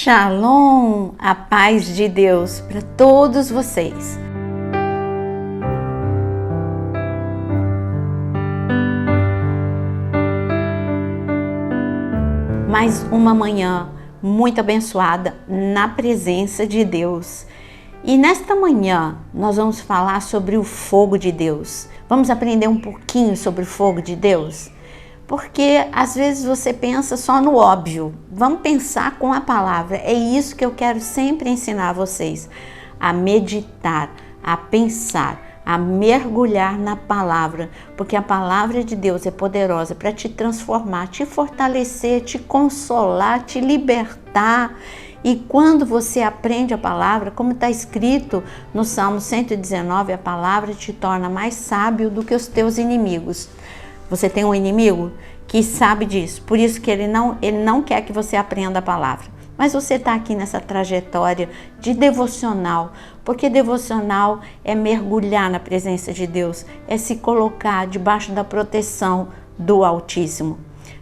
Shalom, a paz de Deus para todos vocês. Mais uma manhã muito abençoada na presença de Deus. E nesta manhã nós vamos falar sobre o fogo de Deus. Vamos aprender um pouquinho sobre o fogo de Deus? Porque às vezes você pensa só no óbvio. Vamos pensar com a palavra. É isso que eu quero sempre ensinar vocês. A meditar, a pensar, a mergulhar na palavra. Porque a palavra de Deus é poderosa para te transformar, te fortalecer, te consolar, te libertar. E quando você aprende a palavra, como está escrito no Salmo 119, a palavra te torna mais sábio do que os teus inimigos. Você tem um inimigo que sabe disso, por isso que ele não quer que você aprenda a palavra. Mas você está aqui nessa trajetória de devocional, porque devocional é mergulhar na presença de Deus, é se colocar debaixo da proteção do Altíssimo.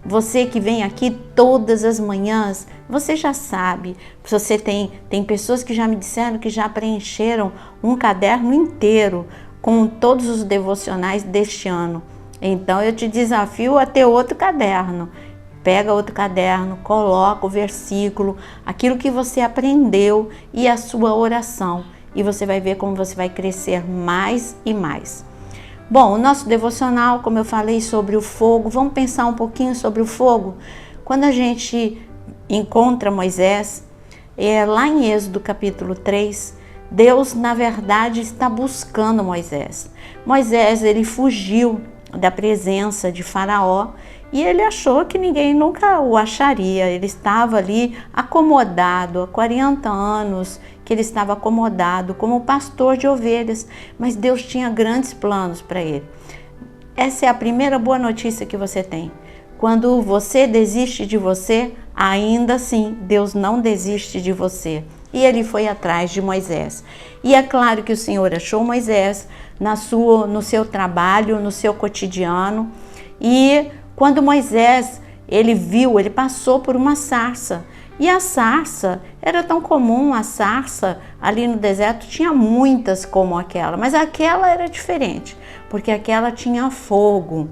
Você que vem aqui todas as manhãs, você já sabe. Você tem pessoas que já me disseram que já preencheram um caderno inteiro com todos os devocionais deste ano. Então eu te desafio a ter outro caderno. Pega outro caderno, coloca o versículo, aquilo que você aprendeu e a sua oração. E você vai ver como você vai crescer mais e mais. Bom, o nosso devocional, como eu falei sobre o fogo, vamos pensar um pouquinho sobre o fogo. Quando a gente encontra Moisés, lá em Êxodo capítulo 3, Deus na verdade está buscando Moisés. Moisés, ele fugiu da presença de Faraó e ele achou que ninguém nunca o acharia. Ele estava ali acomodado, há 40 anos que ele estava acomodado como pastor de ovelhas, mas Deus tinha grandes planos para ele. Essa é a primeira boa notícia que você tem. Quando você desiste de você, ainda assim Deus não desiste de você. E ele foi atrás de Moisés. E é claro que o Senhor achou Moisés no seu trabalho, no seu cotidiano. E quando Moisés, ele passou por uma sarça. E a sarça era tão comum, a sarça ali no deserto tinha muitas como aquela. Mas aquela era diferente, porque aquela tinha fogo.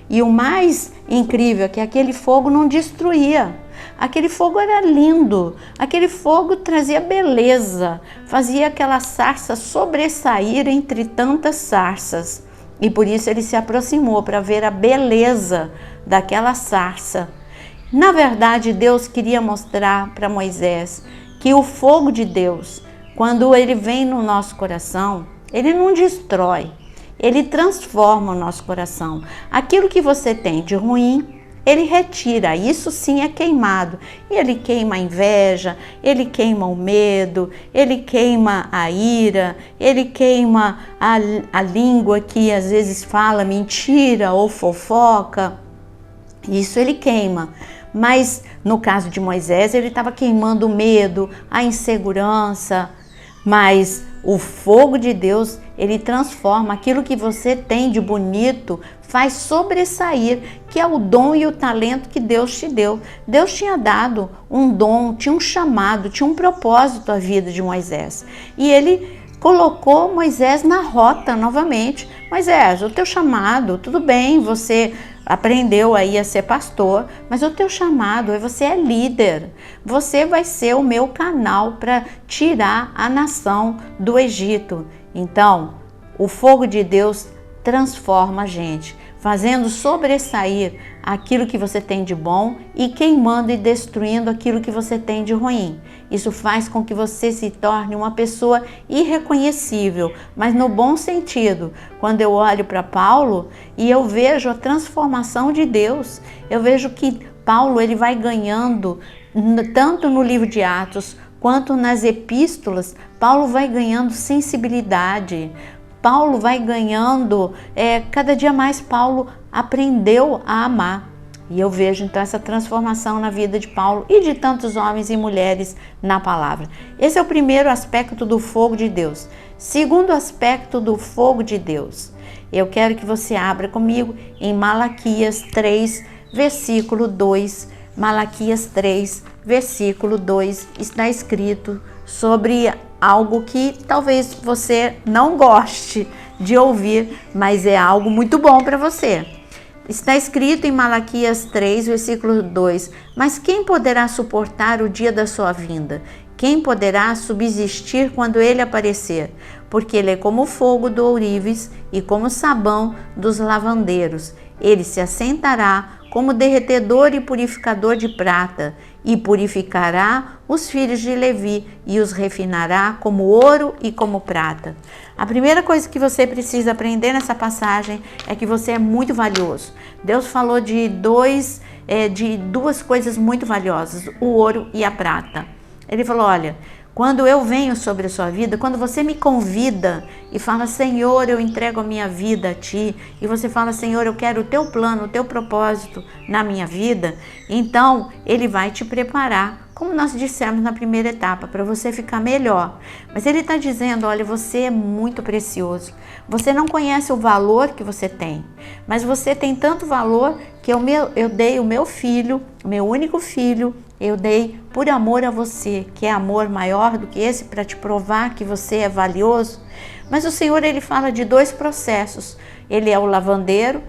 E o mais incrível é que aquele fogo não destruía. Aquele fogo era lindo, aquele fogo trazia beleza, fazia aquela sarça sobressair entre tantas sarças. E por isso ele se aproximou para ver a beleza daquela sarça. Na verdade, Deus queria mostrar para Moisés que o fogo de Deus, quando ele vem no nosso coração, ele não destrói, ele transforma o nosso coração. Aquilo que você tem de ruim, ele retira, isso sim é queimado. E ele queima a inveja, ele queima o medo, ele queima a ira, ele queima a língua que às vezes fala mentira ou fofoca. Isso ele queima. Mas no caso de Moisés, ele estava queimando o medo, a insegurança. Mas o fogo de Deus, ele transforma aquilo que você tem de bonito, faz sobressair, que é o dom e o talento que Deus te deu. Deus tinha dado um dom, tinha um chamado, tinha um propósito à vida de Moisés. E ele colocou Moisés na rota novamente. Moisés, o teu chamado, tudo bem, você aprendeu aí a ser pastor, mas o teu chamado você é líder. Você vai ser o meu canal para tirar a nação do Egito. Então, o fogo de Deus transforma a gente, fazendo sobressair aquilo que você tem de bom e queimando e destruindo aquilo que você tem de ruim. Isso faz com que você se torne uma pessoa irreconhecível, mas no bom sentido. Quando eu olho para Paulo e eu vejo a transformação de Deus, eu vejo que Paulo ele vai ganhando, tanto no livro de Atos quanto nas epístolas, Paulo vai ganhando sensibilidade. Paulo vai ganhando, cada dia mais Paulo aprendeu a amar. E eu vejo então essa transformação na vida de Paulo e de tantos homens e mulheres na palavra. Esse é o primeiro aspecto do fogo de Deus. Segundo aspecto do fogo de Deus, eu quero que você abra comigo em Malaquias 3, versículo 2 Malaquias 3, versículo 2, está escrito sobre algo que talvez você não goste de ouvir, mas é algo muito bom para você. Está escrito em Malaquias 3, versículo 2, mas quem poderá suportar o dia da sua vinda? Quem poderá subsistir quando ele aparecer? Porque ele é como o fogo do ourives e como o sabão dos lavandeiros. Ele se assentará como derretedor e purificador de prata, e purificará os filhos de Levi e os refinará como ouro e como prata. A primeira coisa que você precisa aprender nessa passagem é que você é muito valioso. Deus falou de duas coisas muito valiosas, o ouro e a prata. Ele falou, olha, quando eu venho sobre a sua vida, quando você me convida e fala, Senhor, eu entrego a minha vida a Ti, e você fala, Senhor, eu quero o Teu plano, o Teu propósito na minha vida, então Ele vai te preparar, como nós dissemos na primeira etapa, para você ficar melhor. Mas Ele está dizendo, olha, você é muito precioso, você não conhece o valor que você tem, mas você tem tanto valor que eu dei o meu filho, meu único filho, eu dei por amor a você, que é amor maior do que esse, para te provar que você é valioso. Mas o Senhor, Ele fala de dois processos. Ele é o lavandeiro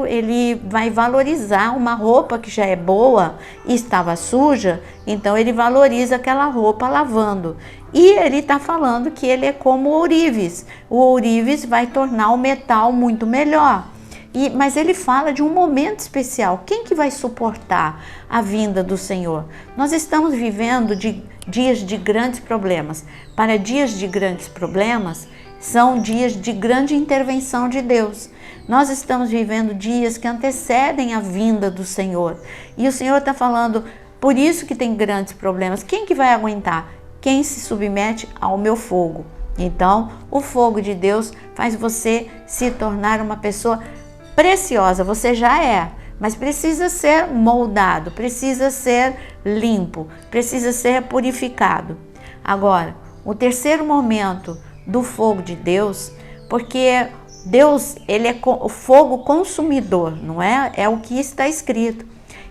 ele vai valorizar uma roupa que já é boa e estava suja, então ele valoriza aquela roupa lavando. E ele está falando que ele é como o ourives. O ourives vai tornar o metal muito melhor. Mas ele fala de um momento especial. Quem que vai suportar a vinda do Senhor? Nós estamos vivendo dias de grandes problemas. Para dias de grandes problemas, são dias de grande intervenção de Deus. Nós estamos vivendo dias que antecedem a vinda do Senhor. E o Senhor está falando, por isso que tem grandes problemas. Quem que vai aguentar? Quem se submete ao meu fogo. Então, o fogo de Deus faz você se tornar uma pessoa preciosa, você já é, mas precisa ser moldado, precisa ser limpo, precisa ser purificado. Agora, o terceiro momento do fogo de Deus, porque Deus, Ele é o fogo consumidor, não é? É o que está escrito.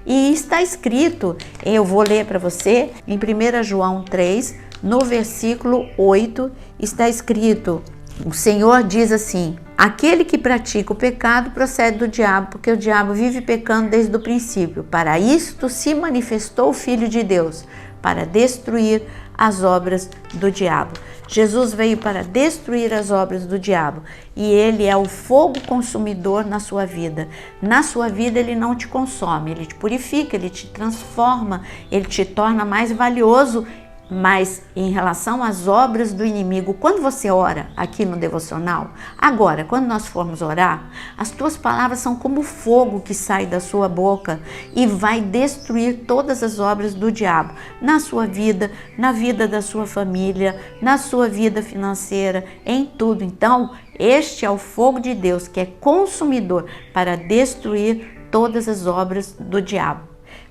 E está escrito, eu vou ler para você, em 1 João 3, no versículo 8, está escrito, o Senhor diz assim, aquele que pratica o pecado procede do diabo, porque o diabo vive pecando desde o princípio. Para isto se manifestou o Filho de Deus, para destruir as obras do diabo. Jesus veio para destruir as obras do diabo e ele é o fogo consumidor na sua vida. Na sua vida ele não te consome, ele te purifica, ele te transforma, ele te torna mais valioso. Mas em relação às obras do inimigo, quando você ora aqui no devocional, agora, quando nós formos orar, as tuas palavras são como fogo que sai da sua boca e vai destruir todas as obras do diabo na sua vida, na vida da sua família, na sua vida financeira, em tudo. Então, este é o fogo de Deus que é consumidor para destruir todas as obras do diabo.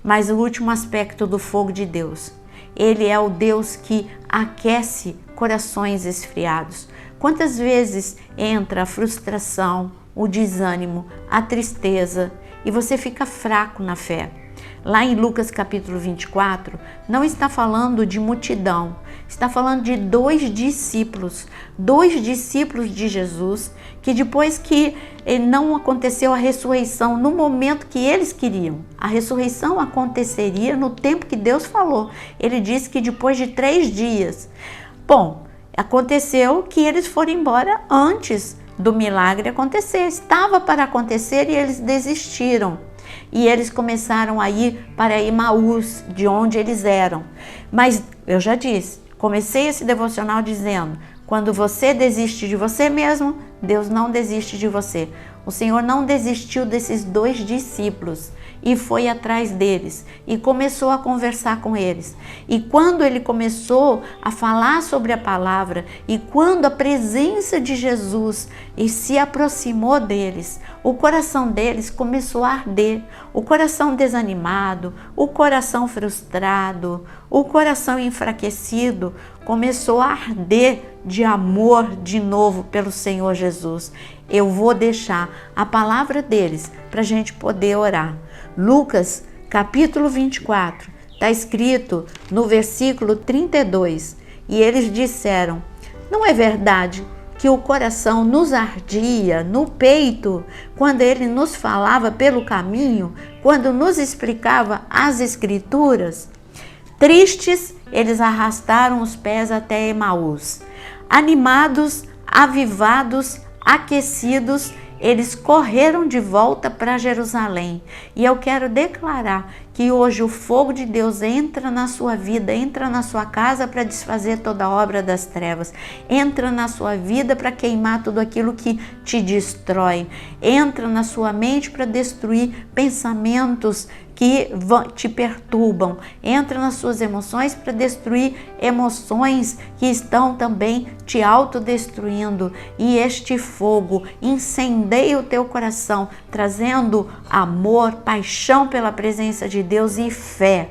Mas o último aspecto do fogo de Deus, Ele é o Deus que aquece corações esfriados. Quantas vezes entra a frustração, o desânimo, a tristeza e você fica fraco na fé? Lá em Lucas capítulo 24, não está falando de multidão, está falando de dois discípulos de Jesus, que depois que não aconteceu a ressurreição no momento que eles queriam, a ressurreição aconteceria no tempo que Deus falou. Ele disse que depois de 3 dias. Bom, aconteceu que eles foram embora antes do milagre acontecer, estava para acontecer e eles desistiram. E eles começaram a ir para Emaús, de onde eles eram. Mas eu já disse, comecei esse devocional dizendo, quando você desiste de você mesmo, Deus não desiste de você. O Senhor não desistiu desses 2 discípulos e foi atrás deles e começou a conversar com eles. E quando ele começou a falar sobre a palavra e quando a presença de Jesus se aproximou deles, o coração deles começou a arder, o coração desanimado, o coração frustrado, o coração enfraquecido começou a arder de amor de novo pelo Senhor Jesus. Eu vou deixar a palavra deles para a gente poder orar. Lucas capítulo 24, está escrito no versículo 32, e eles disseram: não é verdade que o coração nos ardia no peito quando ele nos falava pelo caminho, quando nos explicava as Escrituras? Tristes, eles arrastaram os pés até Emaús. Animados, avivados, aquecidos, eles correram de volta para Jerusalém. E eu quero declarar que hoje o fogo de Deus entra na sua vida, entra na sua casa para desfazer toda a obra das trevas, entra na sua vida para queimar tudo aquilo que te destrói, entra na sua mente para destruir pensamentos que te perturbam, entra nas suas emoções para destruir emoções que estão também te autodestruindo, e este fogo incendeia o teu coração, trazendo amor, paixão pela presença de Deus e fé.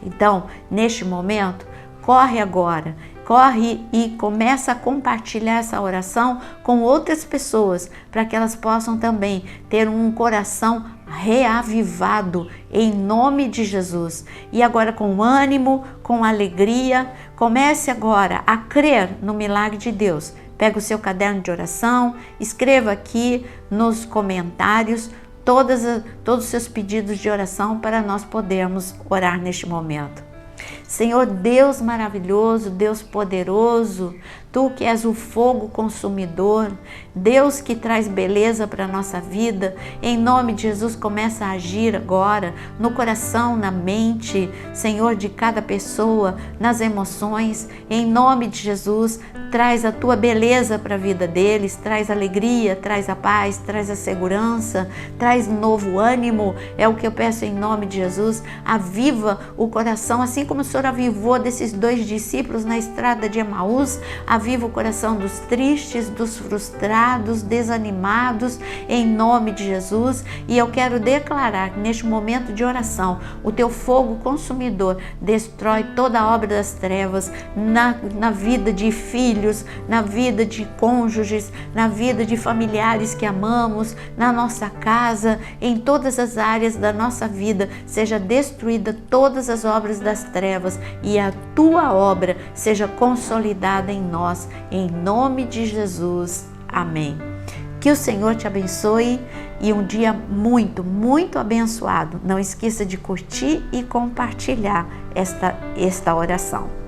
Então, neste momento, corre agora, corre e começa a compartilhar essa oração com outras pessoas, para que elas possam também ter um coração reavivado em nome de Jesus. E agora, com ânimo, com alegria, comece agora a crer no milagre de Deus. Pega o seu caderno de oração, escreva aqui nos comentários todos os seus pedidos de oração para nós podermos orar neste momento. Senhor Deus maravilhoso, Deus poderoso, Tu que és o fogo consumidor, Deus que traz beleza para a nossa vida, em nome de Jesus, começa a agir agora no coração, na mente, Senhor, de cada pessoa, nas emoções, em nome de Jesus, traz a Tua beleza para a vida deles, traz alegria, traz a paz, traz a segurança, traz novo ânimo, é o que eu peço em nome de Jesus. Aviva o coração, assim como o Senhor avivou desses 2 discípulos na estrada de Emaús, aviva o coração dos tristes, dos frustrados, desanimados, em nome de Jesus. E eu quero declarar que neste momento de oração, o Teu fogo consumidor destrói toda a obra das trevas na vida de filhos, na vida de cônjuges, na vida de familiares que amamos, na nossa casa, em todas as áreas da nossa vida, seja destruída todas as obras das trevas e a Tua obra seja consolidada em nós, em nome de Jesus. Amém. Que o Senhor te abençoe e um dia muito, muito abençoado. Não esqueça de curtir e compartilhar esta oração.